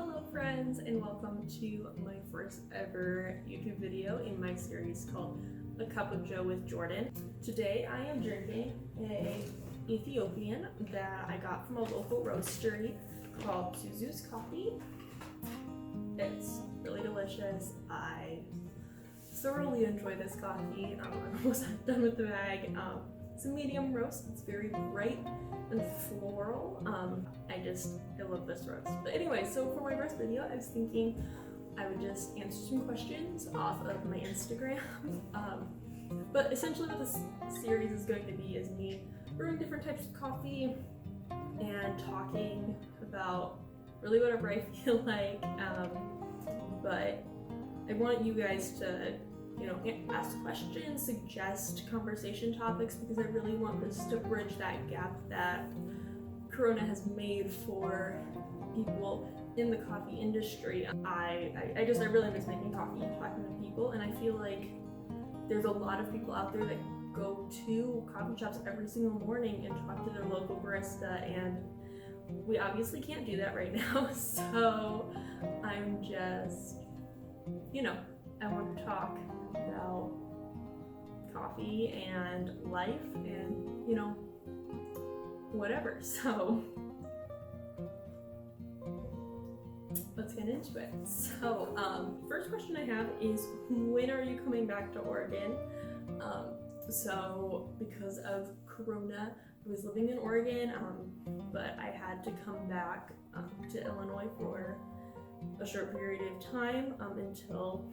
Hello friends, and welcome to my first ever YouTube video in my series called A Cup of Joe with Jordyn. Today I am drinking a Ethiopian that I got from a local roastery called Zuzu's Coffee. It's really delicious. I thoroughly enjoy this coffee. I'm almost done with the bag. It's a medium roast. It's very bright and floral. I love this roast. But anyway, so for my first video, I was thinking I would just answer some questions off of my Instagram. But essentially what this series is going to be is me brewing different types of coffee and talking about really whatever I feel like. But I want you guys to ask questions, suggest conversation topics, because I really want this to bridge that gap that Corona has made for people in the coffee industry. I really miss making coffee and talking to people, and I feel like there's a lot of people out there that go to coffee shops every single morning and talk to their local barista, and we obviously can't do that right now. So I'm just, I want to talk about coffee and life and whatever. So let's get into it. So first question I have is, when are you coming back to Oregon? So because of Corona, I was living in Oregon, but I had to come back to Illinois for a short period of time until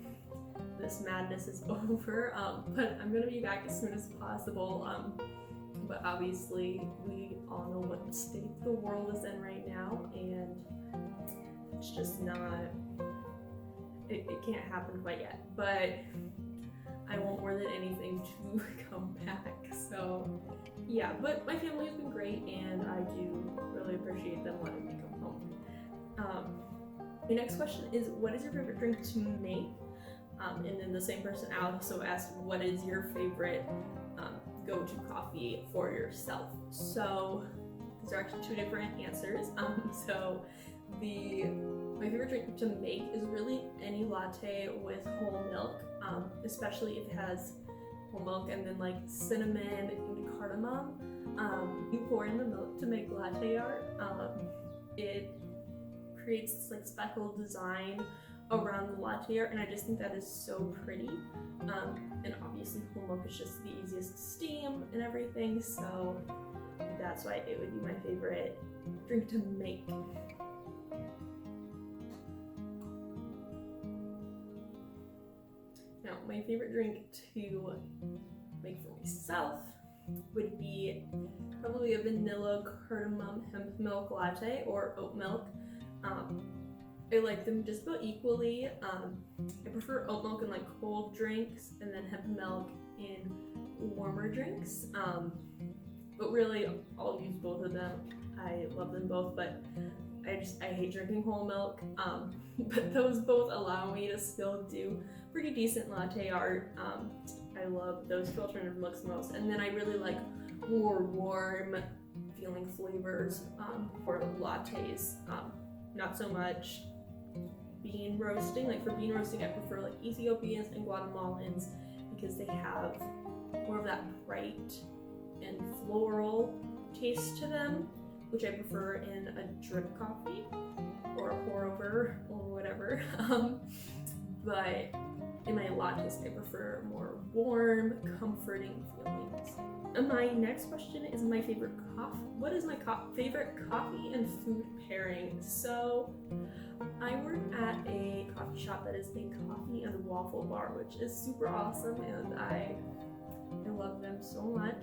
this madness is over. But I'm gonna be back as soon as possible. But obviously we all know what state the world is in right now, and it's just not, it can't happen quite yet. But I want more than anything to come back. So yeah, but my family has been great, and I do really appreciate them letting me come home. The next question is, what is your favorite drink to make? And then the same person also asked, what is your favorite go-to coffee for yourself? So these are actually two different answers. So my favorite drink to make is really any latte with whole milk, especially if it has whole milk and then like cinnamon and cardamom. You pour in the milk to make latte art. It creates this like speckled design around the latte art, and I just think that is so pretty. And obviously whole milk is just the easiest to steam and everything, so that's why it would be my favorite drink to make. Now, my favorite drink to make for myself would be probably a vanilla cardamom hemp milk latte or oat milk. I like them just about equally. I prefer oat milk in like cold drinks, and then hemp milk in warmer drinks. But really, I'll use both of them. I love them both, but I hate drinking whole milk. But those both allow me to still do pretty decent latte art. I love those two alternative milks most, and then I really like more warm feeling flavors for lattes. Not so much bean roasting. Like for bean roasting, I prefer like Ethiopians and Guatemalans because they have more of that bright and floral taste to them, which I prefer in a drip coffee or a pour over or whatever. But in my lattes, I prefer more warm, comforting feelings. And my next question is my favorite coffee. What is my favorite coffee and food pairing? So I work at a coffee shop that is a coffee and waffle bar, which is super awesome, and I love them so much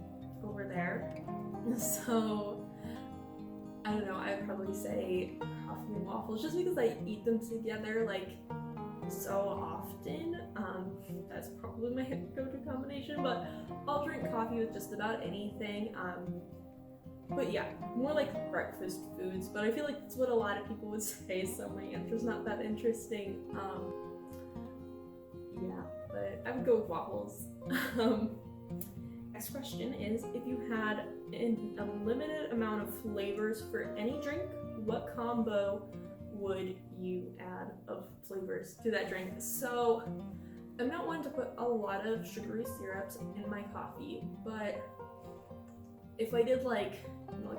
over there. So I don't know, I'd probably say coffee and waffles just because I eat them together like so often. That's probably my go-to combination, but I'll drink coffee with just about anything. But yeah, more like breakfast foods, but I feel like that's what a lot of people would say, so my answer's not that interesting. Yeah, but I would go with waffles. Next question is, if you had a limited amount of flavors for any drink, what combo would you add of flavors to that drink? So I'm not one to put a lot of sugary syrups in my coffee, but if I did like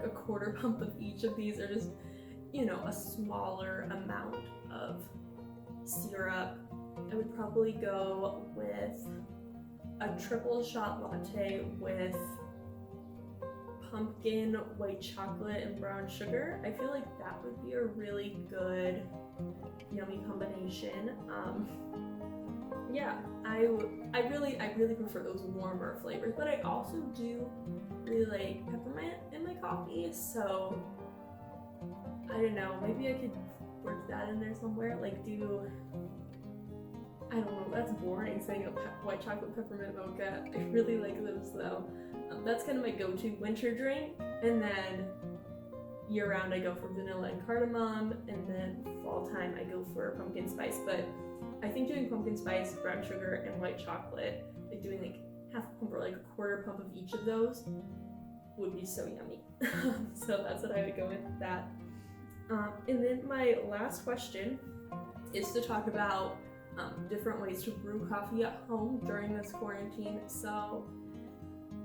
a quarter pump of each of these, or just a smaller amount of syrup, I would probably go with a triple shot latte with pumpkin, white chocolate, and brown sugar. I feel like that would be a really good, yummy combination. Yeah, I really prefer those warmer flavors, but I also do really like peppermint in my coffee, so I don't know, maybe I could work that in there somewhere, like I don't know, that's boring saying a white chocolate peppermint mocha. I really like those though. That's kind of my go-to winter drink, and then year-round I go for vanilla and cardamom, and then fall time I go for pumpkin spice. But I think doing pumpkin spice, brown sugar, and white chocolate, like doing like half a pump or like a quarter pump of each of those would be so yummy. So that's what I would go with that. And then my last question is to talk about different ways to brew coffee at home during this quarantine. So,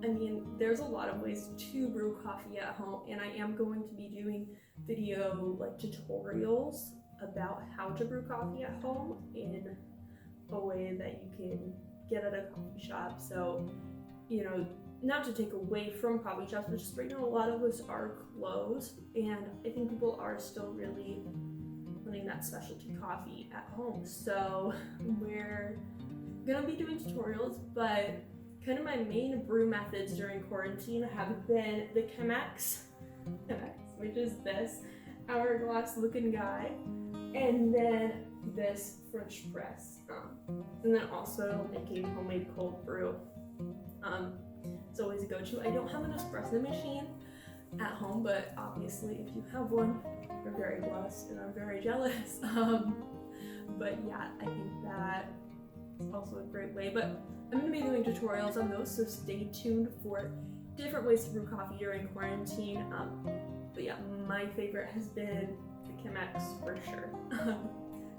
I mean, there's a lot of ways to brew coffee at home, and I am going to be doing video tutorials about how to brew coffee at home in a way that you can get at a coffee shop. So, not to take away from coffee shops, but just right now a lot of us are closed, and I think people are still really wanting that specialty coffee at home. So we're gonna be doing tutorials, but kind of my main brew methods during quarantine have been the Chemex, which is this hourglass looking guy, and then this French press, and then also making homemade cold brew. It's always a go-to. I don't have an espresso machine at home, but obviously if you have one, you're very blessed, and I'm very jealous. But yeah, I think that is also a great way. But I'm going to be doing tutorials on those, so stay tuned for different ways to brew coffee during quarantine. But yeah, my favorite has been the Chemex for sure.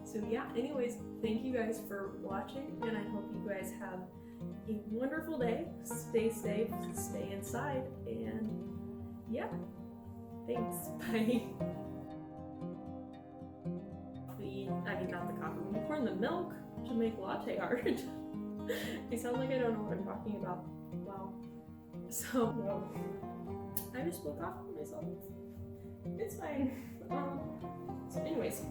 So yeah, anyways, thank you guys for watching, and I hope you guys have a wonderful day. Stay safe, stay inside, and yeah, thanks. Bye. Not the coffee. We pour in the milk to make latte art. I sound like I don't know what I'm talking about. Wow. So, I just spoke off for myself. It's fine. So anyways.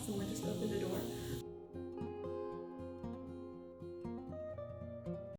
Someone just opened the door.